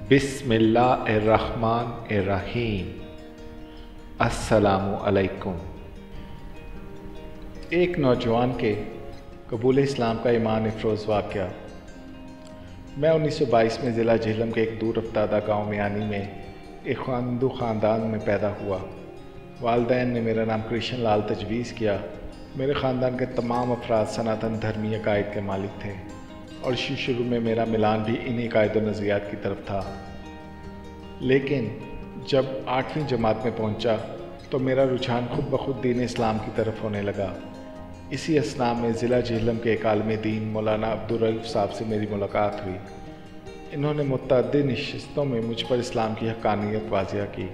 بسم اللہ الرحمن الرحیم۔ السلام علیکم۔ ایک نوجوان کے قبول اسلام کا ایمان افروز واقعہ۔ میں 1922 میں ضلع جہلم کے ایک دور افتادہ گاؤں میانی میں ایک ہندو خاندان میں پیدا ہوا۔ والدین نے میرا نام کرشن لال تجویز کیا۔ میرے خاندان کے تمام افراد سناتن دھرمی عقائد کے مالک تھے اور شروع میں میرا ملان بھی انہی عقائد و نظریات کی طرف تھا، لیکن جب 8ویں جماعت میں پہنچا تو میرا رجحان خود بخود دین اسلام کی طرف ہونے لگا۔ اسی اثناء میں ضلع جہلم کے ایک عالم دین مولانا عبدالرؤف صاحب سے میری ملاقات ہوئی۔ انہوں نے متعدد نشستوں میں مجھ پر اسلام کی حقانیت واضح کی۔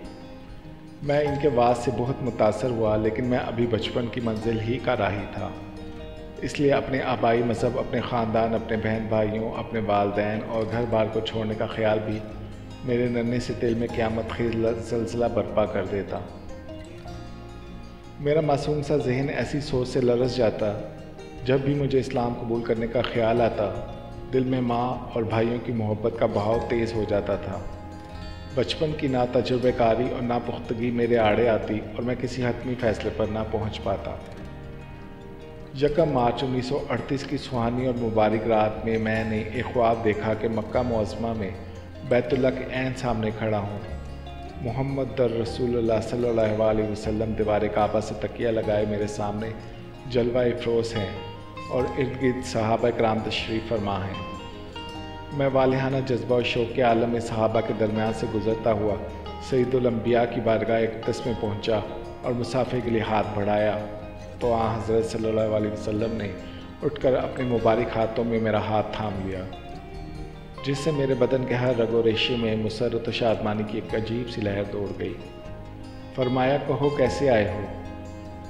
میں ان کے وعظ سے بہت متاثر ہوا، لیکن میں ابھی بچپن کی منزل ہی کا راہی تھا، اس لیے اپنے آبائی مذہب، اپنے خاندان، اپنے بہن بھائیوں، اپنے والدین اور گھر بار کو چھوڑنے کا خیال بھی میرے ننھے سے دل میں قیامت خیز زلزلہ برپا کر دیتا۔ میرا معصوم سا ذہن ایسی سوچ سے لرز جاتا، جب بھی مجھے اسلام قبول کرنے کا خیال آتا دل میں ماں اور بھائیوں کی محبت کا بہاؤ تیز ہو جاتا تھا۔ بچپن کی نا تجربہ کاری اور نا پختگی میرے آڑے آتی اور میں کسی حتمی فیصلے پر نہ پہنچ پاتا۔ 1 مارچ 1938 کی سہانی اور مبارک رات میں میں نے ایک خواب دیکھا کہ مکہ معظمہ میں بیت اللہ کے عین سامنے کھڑا ہوں۔ محمد رسول اللہ صلی اللہ علیہ وسلم دیوار کعبہ سے تکیہ لگائے میرے سامنے جلوہ افروز ہیں اور ارد گرد صحابہ کرام تشریف فرما ہیں۔ میں والہانہ جذبہ و شوق کے عالم میں صحابہ کے درمیان سے گزرتا ہوا سید الانبیاء کی بارگاہ اقدس میں پہنچا اور مصافحے کے لیے ہاتھ بڑھایا تو آن حضرت صلی اللہ علیہ وسلم نے اٹھ کر اپنے مبارک ہاتھوں میں میرا ہاتھ تھام لیا، جس سے میرے بدن کے ہر رگ و ریشے میں مسرت و شادمانی کی ایک عجیب سی لہر دوڑ گئی۔ فرمایا، کہو کیسے آئے ہو؟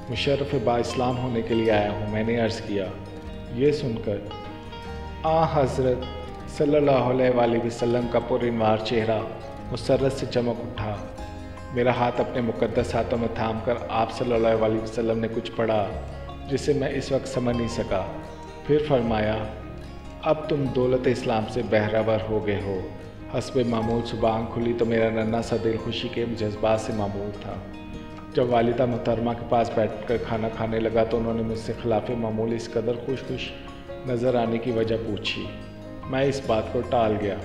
مشرف با اسلام ہونے کے لیے آیا ہوں، میں نے عرض کیا۔ یہ سن کر آن حضرت صلی اللہ علیہ وسلم کا پرانوار چہرہ مسرت سے چمک اٹھا۔ میرا ہاتھ اپنے مقدس ہاتھوں میں تھام کر آپ صلی اللہ علیہ وسلم نے کچھ پڑھا جسے میں اس وقت سمجھ نہیں سکا۔ پھر فرمایا، اب تم دولت اسلام سے بہرور ہو گئے ہو۔ حسب معمول صبح آنکھ کھلی تو میرا ننھا سا دل خوشی کے جذبات سے معمور تھا۔ جب والدہ محترمہ کے پاس بیٹھ کر کھانا کھانے لگا تو انہوں نے مجھ سے خلاف معمول اس قدر خوش نظر آنے کی وجہ پوچھی۔ میں اس بات کو ٹال گیا۔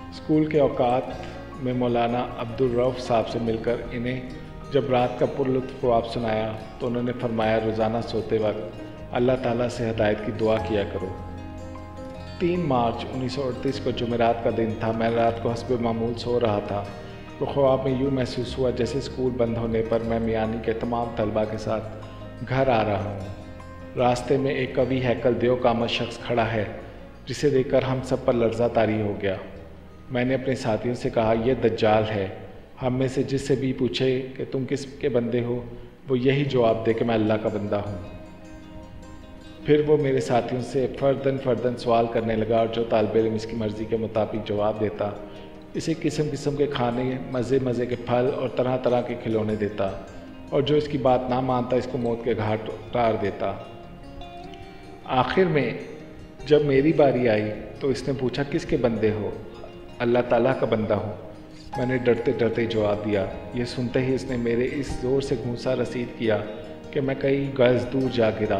اسکول کے اوقات میں مولانا عبدالرؤف صاحب سے مل کر انہیں جب رات کا پرلطف خواب سنایا تو انہوں نے فرمایا، روزانہ سوتے وقت اللہ تعالیٰ سے ہدایت کی دعا کیا کرو۔ 3 مارچ 1938 کو جمعرات کا دن تھا۔ میں رات کو حسب معمول سو رہا تھا تو خواب میں یوں محسوس ہوا جیسے اسکول بند ہونے پر میں میانی کے تمام طلباء کے ساتھ گھر آ رہا ہوں۔ راستے میں ایک قوی ہیکل دیو قامت شخص کھڑا ہے جسے دیکھ کر ہم سب پر لرزہ طاری ہو گیا۔ میں نے اپنے ساتھیوں سے کہا، یہ دجال ہے۔ ہم میں سے جس سے بھی پوچھے کہ تم کس کے بندے ہو، وہ یہی جواب دے کہ میں اللہ کا بندہ ہوں۔ پھر وہ میرے ساتھیوں سے فرداً سوال کرنے لگا اور جو طالب علم اس کی مرضی کے مطابق جواب دیتا اسے قسم کے کھانے، مزے کے پھل اور طرح طرح کے کھلونے دیتا، اور جو اس کی بات نہ مانتا اس کو موت کے گھاٹ اتار دیتا۔ آخر میں جب میری باری آئی تو اس نے پوچھا، کس کے بندے ہو؟ اللہ تعالیٰ کا بندہ ہوں، میں نے ڈرتے ڈرتے جواب دیا۔ یہ سنتے ہی اس نے میرے اس زور سے گھونسا رسید کیا کہ میں کئی گز دور جا گرا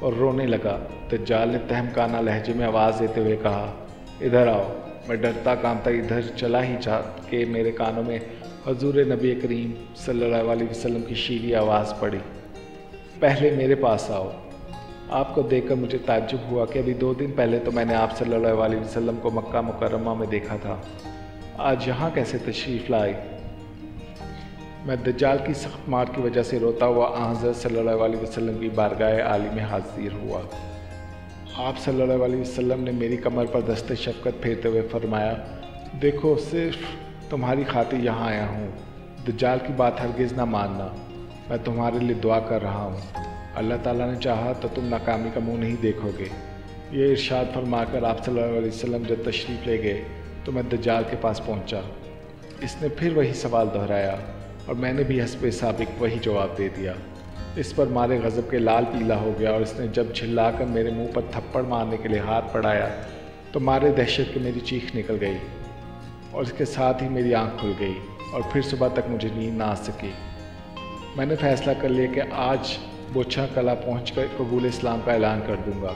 اور رونے لگا۔ دجال نے تہمکانہ لہجے میں آواز دیتے ہوئے کہا، ادھر آؤ۔ میں ڈرتا کانپتا ادھر چلا ہی کہ میرے کانوں میں حضور نبی کریم صلی اللہ علیہ وسلم کی شیریں آواز پڑی، پہلے میرے پاس آؤ۔ آپ کو دیکھ کر مجھے تعجب ہوا کہ ابھی 2 دن پہلے تو میں نے آپ صلی اللہ علیہ وسلم کو مکہ مکرمہ میں دیکھا تھا، آج یہاں کیسے تشریف لائے؟ میں دجال کی سخت مار کی وجہ سے روتا ہوا آن حضرت صلی اللہ علیہ وسلم کی بارگاہ عالی میں حاضر ہوا۔ آپ صلی اللہ علیہ وسلم نے میری کمر پر دست شفقت پھیرتے ہوئے فرمایا، دیکھو صرف تمہاری خاطر یہاں آیا ہوں، دجال کی بات ہرگز نہ ماننا، میں تمہارے لیے دعا کر رہا ہوں، اللہ تعالیٰ نے چاہا تو تم ناکامی کا منہ نہیں دیکھو گے۔ یہ ارشاد فرما کر آپ صلی اللہ علیہ وسلم جب تشریف لے گئے تو میں دجال کے پاس پہنچا۔ اس نے پھر وہی سوال دہرایا اور میں نے بھی حسب سابق وہی جواب دے دیا۔ اس پر مارے غضب کے لال پیلا ہو گیا اور اس نے جب جھلا کر میرے منہ پر تھپڑ مارنے کے لیے ہاتھ بڑھایا تو مارے دہشت کے میری چیخ نکل گئی۔ اور اس کے ساتھ ہی میری آنکھ کھل گئی اور پھر صبح تک مجھے نیند نہ آ سکی۔ میں نے فیصلہ کر لیا کہ آج بوچھا کلا پہنچ کر قبول اسلام کا اعلان کر دوں گا۔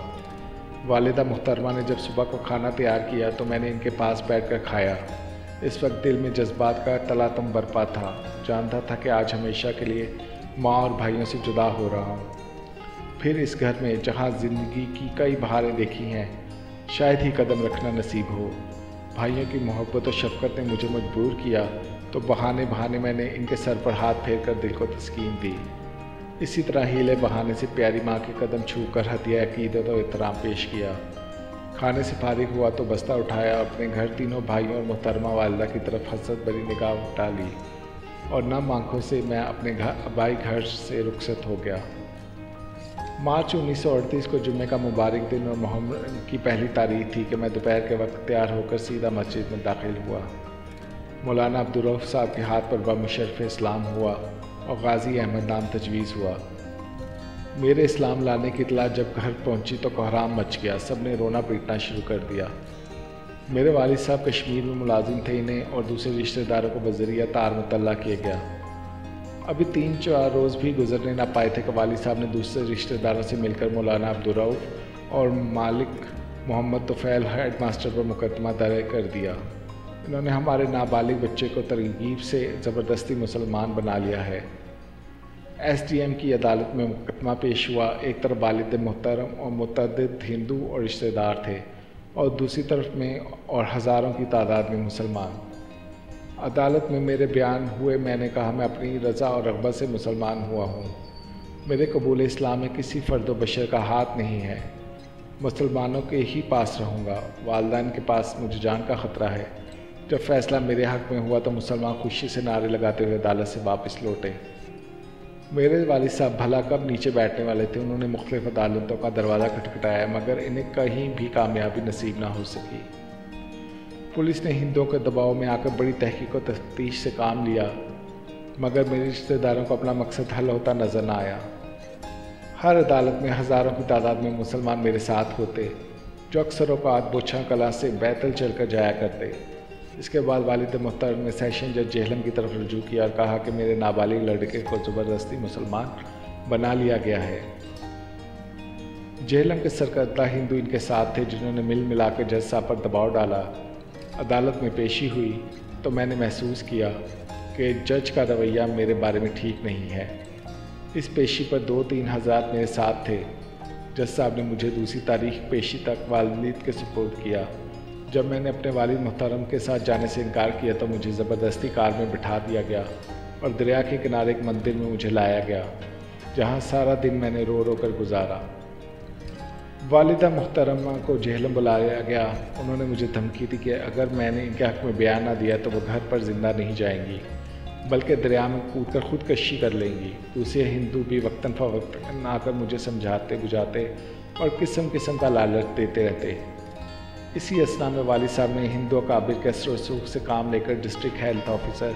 والدہ محترمہ نے جب صبح کو کھانا تیار کیا تو میں نے ان کے پاس بیٹھ کر کھایا۔ اس وقت دل میں جذبات کا تلاطم برپا تھا۔ جانتا تھا کہ آج ہمیشہ کے لیے ماں اور بھائیوں سے جدا ہو رہا ہوں۔ پھر اس گھر میں جہاں زندگی کی کئی بہاریں دیکھی ہیں، شاید ہی قدم رکھنا نصیب ہو۔ بھائیوں کی محبت و شفقت نے مجھے مجبور کیا تو بہانے بہانے میں نے ان کے سر پر ہاتھ پھیر کر دل کو تسکین دی۔ اسی طرح ہیلے بہانے سے پیاری ماں کے قدم چھو کر ہدیہ عقیدت و احترام پیش کیا۔ کھانے سے فارغ ہوا تو بستہ اٹھایا، اپنے گھر تینوں بھائیوں اور محترمہ والدہ کی طرف حسرت بھری نگاہ ڈالی اور نم آنکھوں سے میں اپنے آبائی گھر سے رخصت ہو گیا۔ مارچ 1938 کو جمعے کا مبارک دن اور محرم کی پہلی تاریخ تھی کہ میں دوپہر کے وقت تیار ہو کر سیدھا مسجد میں داخل ہوا۔ مولانا عبدالرؤف صاحب کے ہاتھ پر بمشرف اسلام ہوا اور غازی احمد نام تجویز ہوا۔ میرے اسلام لانے کی اطلاع جب گھر پہنچی تو کوہرام مچ گیا، سب نے رونا پیٹنا شروع کر دیا۔ میرے والد صاحب کشمیر میں ملازم تھے، انہیں اور دوسرے رشتہ داروں کو بذریعہ تار مطلع کیا گیا۔ ابھی 3-4 روز بھی گزرنے نہ پائے تھے کہ والد صاحب نے دوسرے رشتہ داروں سے مل کر مولانا عبدالرؤف اور مالک محمد طفیل ہیڈ ماسٹر پر مقدمہ درج کر دیا۔ انہوں نے ہمارے نابالغ بچے کو ترغیب سے زبردستی مسلمان بنا لیا ہے۔ ایس ڈی ایم کی عدالت میں مقدمہ پیش ہوا۔ ایک طرف والد محترم اور متعدد ہندو اور رشتہ دار تھے اور دوسری طرف میں اور ہزاروں کی تعداد میں مسلمان۔ عدالت میں میرے بیان ہوئے، میں نے کہا میں اپنی رضا اور رغبت سے مسلمان ہوا ہوں۔ میرے قبول اسلام میں کسی فرد و بشر کا ہاتھ نہیں ہے۔ مسلمانوں کے ہی پاس رہوں گا۔ والدین کے پاس مجھے جان کا خطرہ ہے۔ جب فیصلہ میرے حق میں ہوا تو مسلمان خوشی سے نعرے لگاتے ہوئے عدالت سے واپس لوٹے۔ میرے والد صاحب بھلا کب نیچے بیٹھنے والے تھے۔ انہوں نے مختلف عدالتوں کا دروازہ کھٹکھٹایا مگر انہیں کہیں بھی کامیابی نصیب نہ ہو سکی۔ پولیس نے ہندوؤں کے دباؤ میں آ کر بڑی تحقیق و تفتیش سے کام لیا مگر میرے رشتہ داروں کو اپنا مقصد حل ہوتا نظر نہ آیا۔ ہر عدالت میں ہزاروں کی تعداد میں مسلمان میرے ساتھ ہوتے جو اکثر اوقات بوچھا کلا سے بیتل چل کر جایا کرتے۔ اس کے بعد والد محترم نے سیشن جج جہلم کی طرف رجوع کیا اور کہا کہ میرے نابالغ لڑکے کو زبردستی مسلمان بنا لیا گیا ہے۔ جہلم کے سرکردہ ہندو ان کے ساتھ تھے جنہوں نے مل ملا کر جج صاحب پر دباؤ ڈالا۔ عدالت میں پیشی ہوئی تو میں نے محسوس کیا کہ جج کا رویہ میرے بارے میں ٹھیک نہیں ہے۔ اس پیشی پر 2-3 حضرات میرے ساتھ تھے۔ جج صاحب نے مجھے دوسری تاریخ پیشی تک والد کے سپرد کیا۔ جب میں نے اپنے والد محترم کے ساتھ جانے سے انکار کیا تو مجھے زبردستی کار میں بٹھا دیا گیا اور دریا کے کنارے ایک مندر میں مجھے لایا گیا جہاں سارا دن میں نے رو رو کر گزارا۔ والدہ محترمہ کو جہلم بلایا گیا۔ انہوں نے مجھے دھمکی دی کہ اگر میں نے ان کے حق میں بیان نہ دیا تو وہ گھر پر زندہ نہیں جائیں گی بلکہ دریا میں کود کر خودکشی کر لیں گی۔ دوسرے ہندو بھی وقتاً فوقتاً آ کر مجھے سمجھاتے بجھاتے اور قسم قسم کا لالچ دیتے رہتے۔ اسی اثنا میں والد صاحب نے ہندو اکابر کے اثر و رسوخ سے کام لے کر ڈسٹرکٹ ہیلتھ آفیسر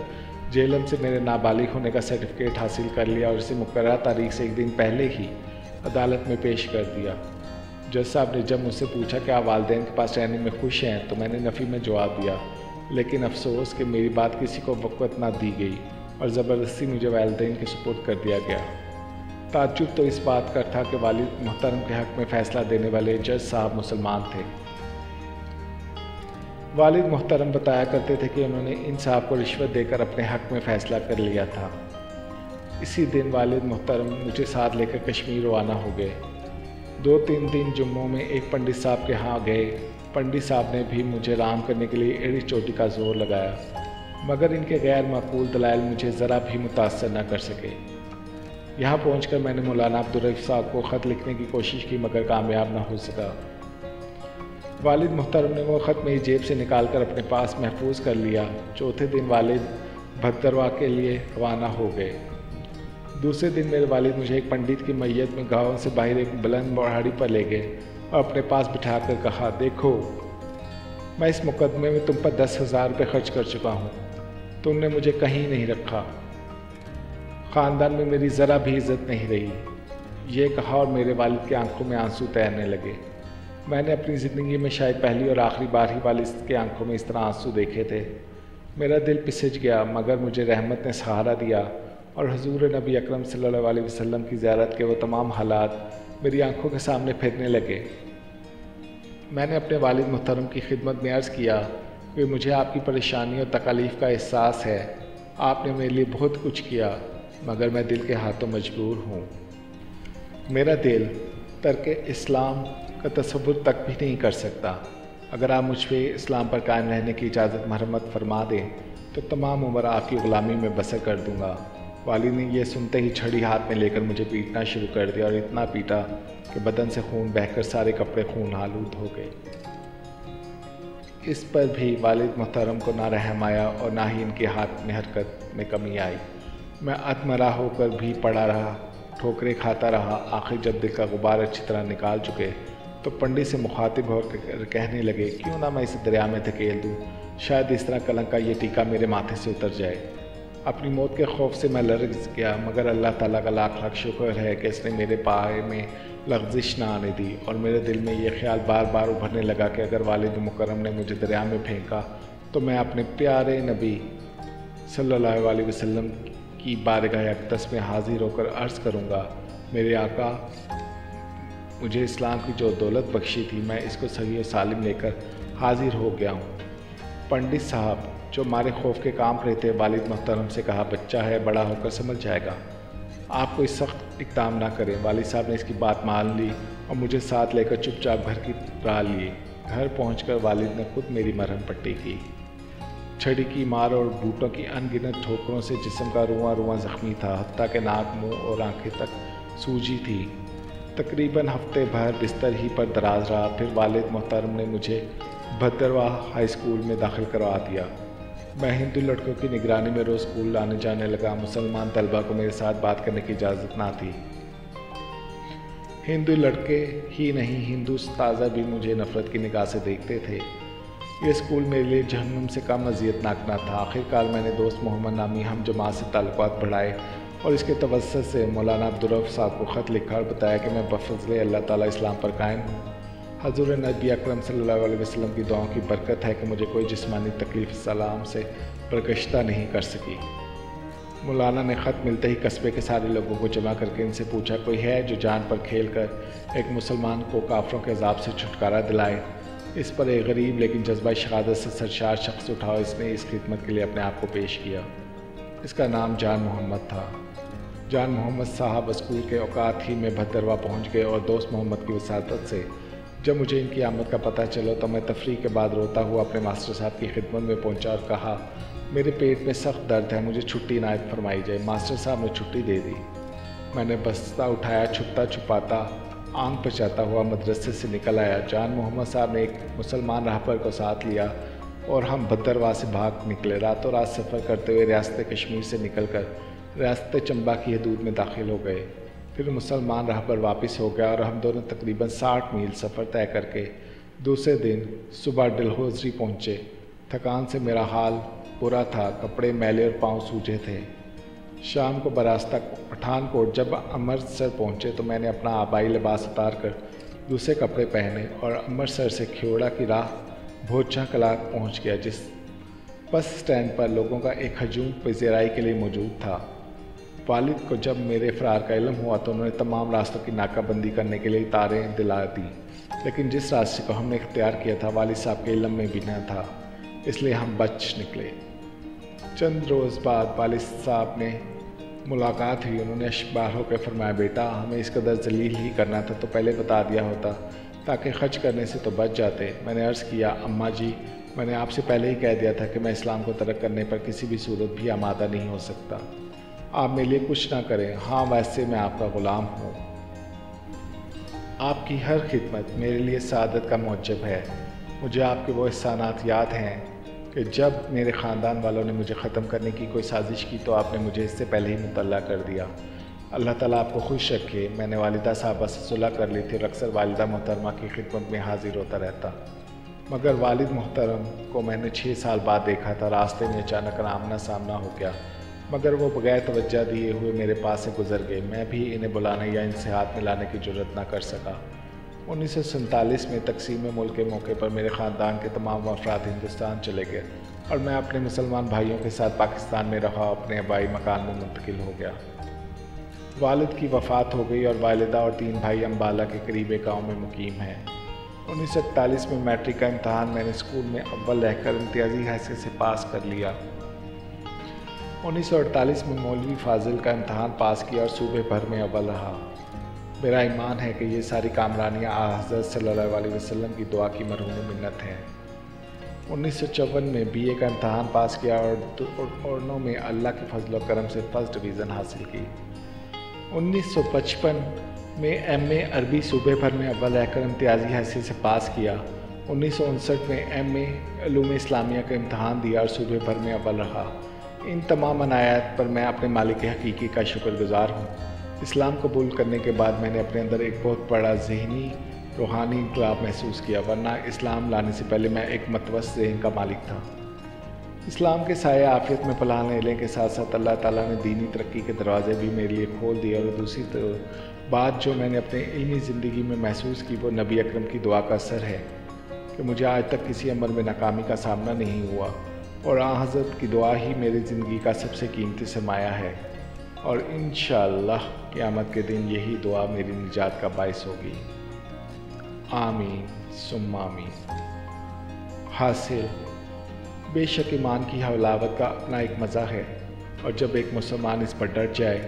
جہلم سے میرے نابالغ ہونے کا سرٹیفکیٹ حاصل کر لیا اور اسے مقررہ تاریخ سے 1 دن پہلے ہی عدالت میں پیش کر دیا۔ جج صاحب نے جب مجھ سے پوچھا کہ آپ والدین کے پاس رہنے میں خوش ہیں تو میں نے نفی میں جواب دیا، لیکن افسوس کہ میری بات کسی کو وقت نہ دی گئی اور زبردستی مجھے والدین کے سپرد کر دیا گیا۔ تعجب تو اس بات کا تھا کہ والد محترم کے حق میں فیصلہ دینے والے جج صاحب مسلمان تھے۔ والد محترم بتایا کرتے تھے کہ انہوں نے ان صاحب کو رشوت دے کر اپنے حق میں فیصلہ کر لیا تھا۔ اسی دن والد محترم مجھے ساتھ لے کر کشمیر روانہ ہو گئے۔ 2-3 دن جموں میں ایک پنڈت صاحب کے ہاں گئے۔ پنڈت صاحب نے بھی مجھے رام کرنے کے لیے ایڑی چوٹی کا زور لگایا مگر ان کے غیر معقول دلائل مجھے ذرا بھی متاثر نہ کر سکے۔ یہاں پہنچ کر میں نے مولانا عبدالرؤف صاحب کو خط لکھنے کی کوشش کی مگر کامیاب نہ ہو سکا۔ والد محترم نے وہ خط میری جیب سے نکال کر اپنے پاس محفوظ کر لیا۔ چوتھے دن والد بھدرواہ کے لیے روانہ ہو گئے۔ دوسرے دن میرے والد مجھے ایک پنڈت کی میت میں گاؤں سے باہر ایک بلند پہاڑی پر لے گئے اور اپنے پاس بٹھا کر کہا، دیکھو میں اس مقدمے میں تم پر 10,000 روپے خرچ کر چکا ہوں، تم نے مجھے کہیں نہیں رکھا، خاندان میں میری ذرا بھی عزت نہیں رہی۔ یہ کہا اور میرے والد کی آنکھوں میں آنسو تیرنے لگے۔ میں نے اپنی زندگی میں شاید پہلی اور آخری بار ہی والد کے آنکھوں میں اس طرح آنسو دیکھے تھے۔ میرا دل پسج گیا، مگر مجھے رحمت نے سہارا دیا اور حضور نبی اکرم صلی اللہ علیہ وسلم کی زیارت کے وہ تمام حالات میری آنکھوں کے سامنے پھرنے لگے۔ میں نے اپنے والد محترم کی خدمت میں عرض کیا کہ مجھے آپ کی پریشانی اور تکالیف کا احساس ہے، آپ نے میرے لیے بہت کچھ کیا، مگر میں دل کے ہاتھوں مجبور ہوں۔ میرا دل ترک اسلام کا تصور تک بھی نہیں کر سکتا۔ اگر آپ مجھ پہ اسلام پر قائم رہنے کی اجازت مرحمت فرما دیں تو تمام عمر آپ کی غلامی میں بسر کر دوں گا۔ والد نے یہ سنتے ہی چھڑی ہاتھ میں لے کر مجھے پیٹنا شروع کر دیا اور اتنا پیٹا کہ بدن سے خون بہہ کر سارے کپڑے خون آلود ہو گئے۔ اس پر بھی والد محترم کو نہ رحم آیا اور نہ ہی ان کے ہاتھ میں حرکت میں کمی آئی۔ میں اتمرا ہو کر بھی پڑا رہا، ٹھوکریں کھاتا رہا۔ آخر جب دل کا غبار اچھی طرح نکال چکے تو پنڈت سے مخاطب ہو کر کہنے لگے، کیوں نہ میں اسے دریا میں دھکیل دوں، شاید اس طرح کلنک کا یہ ٹیکا میرے ماتھے سے اتر جائے۔ اپنی موت کے خوف سے میں لرز گیا، مگر اللہ تعالیٰ کا لاکھ لاکھ شکر ہے کہ اس نے میرے پائے میں لغزش نہ آنے دی، اور میرے دل میں یہ خیال بار بار ابھرنے لگا کہ اگر والد مکرم نے مجھے دریا میں پھینکا تو میں اپنے پیارے نبی صلی اللہ علیہ وسلم کی بارگاہ اقدس میں حاضر ہو کر عرض کروں گا، میرے آقا، مجھے اسلام کی جو دولت بخشی تھی میں اس کو صحیح و سالم لے کر حاضر ہو گیا ہوں۔ پنڈت صاحب جو ہمارے خوف کے کام رہے تھے، والد محترم سے کہا، بچہ ہے، بڑا ہو کر سمجھ جائے گا، آپ کوئی سخت اقدام نہ کریں۔ والد صاحب نے اس کی بات مان لی اور مجھے ساتھ لے کر چپ چاپ گھر کی راہ لیے۔ گھر پہنچ کر والد نے خود میری مرہم پٹی کی۔ چھڑی کی مار اور بوٹوں کی ان گنت ٹھوکروں سے جسم کا رواں رواں زخمی تھا، حتیٰ کہ ناک، منہ اور آنکھیں تک سوجی تھی۔ تقریباً ہفتے بھر بستر ہی پر دراز رہا، پھر والد محترم نے مجھے بھدرواہ ہائی اسکول میں داخل کروا دیا۔ میں ہندو لڑکوں کی نگرانی میں روز اسکول آنے جانے لگا۔ مسلمان طلبہ کو میرے ساتھ بات کرنے کی اجازت نہ تھی۔ ہندو لڑکے ہی نہیں، ہندو استاذہ بھی مجھے نفرت کی نگاہ سے دیکھتے تھے۔ یہ اسکول میرے لیے جہنم سے کم اذیتناک نہ تھا۔ آخرکار میں نے دوست محمد نامی ہم جماعت سے تعلقات بڑھائے اور اس کے توسط سے مولانا عبدالرؤف صاحب کو خط لکھا اور بتایا کہ میں بفضل اللہ تعالیٰ اسلام پر قائم ہوں۔ حضور نبی اکرم صلی اللہ علیہ وسلم کی دعاؤں کی برکت ہے کہ مجھے کوئی جسمانی تکلیف اسلام سے برگشتہ نہیں کر سکی۔ مولانا نے خط ملتے ہی قصبے کے سارے لوگوں کو جمع کر کے ان سے پوچھا، کوئی ہے جو جان پر کھیل کر ایک مسلمان کو کافروں کے عذاب سے چھٹکارا دلائے؟ اس پر ایک غریب لیکن جذبہ شہادت سے سرشار شخص اٹھا اور اس نے اس خدمت کے لیے اپنے آپ کو پیش کیا۔ اس کا نام جان محمد تھا۔ جان محمد صاحب اسکول کے اوقات ہی میں بھدرواہ پہنچ گئے اور دوست محمد کی وساطت سے جب مجھے ان کی آمد کا پتہ چلا تو میں تفریح کے بعد روتا ہوا اپنے ماسٹر صاحب کی خدمت میں پہنچا اور کہا، میرے پیٹ میں سخت درد ہے، مجھے چھٹی عنایت فرمائی جائے۔ ماسٹر صاحب نے چھٹی دے دی۔ میں نے بستہ اٹھایا، چھپتا چھپاتا آنکھ بچاتا ہوا مدرسے سے نکل آیا۔ جان محمد صاحب نے ایک مسلمان راہبر کو ساتھ لیا اور ہم بھدرواہ سے بھاگ نکلے۔ راتوں رات سفر کرتے ہوئے ریاست کشمیر سے نکل کر ریاست چمبا کی حدود میں داخل ہو گئے۔ پھر مسلمان راہبر واپس ہو گیا اور ہم دونوں تقریباً 60 میل سفر طے کر کے دوسرے دن صبح ڈلہوزی پہنچے۔ تھکان سے میرا حال برا تھا، کپڑے میلے اور پاؤں سوجے تھے۔ شام کو براستہ پٹھان کوٹ جب امرتسر پہنچے تو میں نے اپنا آبائی لباس اتار کر دوسرے کپڑے پہنے اور امرتسر سے کھیوڑا کی راہ بھوچا کلا پہنچ گیا۔ جس بس اسٹینڈ پر لوگوں کا ایک ہجوم پذیرائی کے لیے موجود تھا۔ والد کو جب میرے فرار کا علم ہوا تو انہوں نے تمام راستوں کی ناکہ بندی کرنے کے لیے تاریں دلا دیں، لیکن جس راستے کو ہم نے اختیار کیا تھا والد صاحب کے علم میں بھی نہ تھا، اس لیے ہم بچ نکلے۔ چند روز بعد والد صاحب نے ملاقات ہوئی۔ انہوں نے اشباہ ہو کے فرمایا، بیٹا، ہمیں اس قدر ذلیل ہی کرنا تھا تو پہلے بتا دیا ہوتا تاکہ خرچ کرنے سے تو بچ جاتے۔ میں نے عرض کیا، اماں جی، میں نے آپ سے پہلے ہی کہہ دیا تھا کہ میں اسلام کو ترک کرنے پر کسی بھی صورت بھی آمادہ نہیں ہو سکتا۔ آپ میرے لیے کچھ نہ کریں، ہاں ویسے میں آپ کا غلام ہوں۔ آپ کی ہر خدمت میرے لیے سعادت کا موجب ہے۔ مجھے آپ کے وہ احسانات یاد ہیں کہ جب میرے خاندان والوں نے مجھے ختم کرنے کی کوئی سازش کی تو آپ نے مجھے اس سے پہلے ہی مطلع کر دیا۔ اللہ تعالیٰ آپ کو خوش رکھے۔ میں نے والدہ صاحبہ سے صلح کر لی تھی اور اکثر والدہ محترمہ کی خدمت میں حاضر ہوتا رہتا، مگر والد محترم کو میں نے 6 سال بعد دیکھا تھا۔ راستے میں اچانک آمنا سامنا ہو گیا، مگر وہ بغیر توجہ دیے ہوئے میرے پاس سے گزر گئے۔ میں بھی انہیں بلانے یا ان سے ہاتھ ملانے کی جرات نہ کر سکا۔ 1947 میں تقسیم ملک کے موقع پر میرے خاندان کے تمام افراد ہندوستان چلے گئے اور میں اپنے مسلمان بھائیوں کے ساتھ پاکستان میں رہا اور اپنے آبائی مکان میں منتقل ہو گیا۔ والد کی وفات ہو گئی اور والدہ اور 3 بھائی امبالہ کے قریب ایک گاؤں میں مقیم ہیں۔ 1941 میں میٹرک کا امتحان میں نے اسکول میں اول رہ کر امتیازی حیثیت سے پاس کر لیا۔ 1948 میں مولوی فاضل کا امتحان پاس کیا اور صوبے بھر میں اول رہا۔ میرا ایمان ہے کہ یہ ساری کامرانیاں آن حضرت صلی اللہ علیہ وسلم کی دعا کی مرہون منت ہیں۔ 1954 میں بی اے کا امتحان پاس کیا اور اورنوں میں اللہ کے فضل و کرم سے فرسٹ ڈویژن حاصل کی۔ 1955 میں ایم اے عربی صوبے بھر میں اول رہ کر امتیازی حیثیت سے پاس کیا۔ 1959 میں ایم اے علوم اسلامیہ کا امتحان دیا اور صوبے بھر میں اول رہا۔ ان تمام عنایات پر میں اپنے مالک حقیقی کا شکر گزار ہوں۔ اسلام قبول کرنے کے بعد میں نے اپنے اندر ایک بہت بڑا ذہنی روحانی انقلاب محسوس کیا، ورنہ اسلام لانے سے پہلے میں ایک متوسط ذہن کا مالک تھا۔ اسلام کے سایہ عافیت میں پناہ لینے کے ساتھ ساتھ اللہ تعالیٰ نے دینی ترقی کے دروازے بھی میرے لیے کھول دیے، اور دوسری بات جو میں نے اپنے علمی زندگی میں محسوس کی وہ نبی اکرم کی دعا کا اثر ہے کہ مجھے آج تک کسی عمل میں ناکامی کا سامنا نہیں ہوا، اور آن حضرت کی دعا ہی میری زندگی کا سب سے قیمتی سرمایہ ہے، اور انشاءاللہ قیامت کے دن یہی دعا میری نجات کا باعث ہوگی۔ آمین ثم آمین۔ حاصل، بے شک ایمان کی حلاوت کا اپنا ایک مزہ ہے، اور جب ایک مسلمان اس پر ڈٹ جائے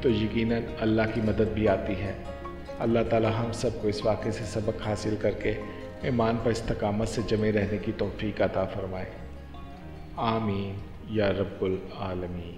تو یقیناً اللہ کی مدد بھی آتی ہے۔ اللہ تعالی ہم سب کو اس واقعے سے سبق حاصل کر کے ایمان پر استقامت سے جمے رہنے کی توفیق عطا فرمائے۔ آمین یا رب العالمین۔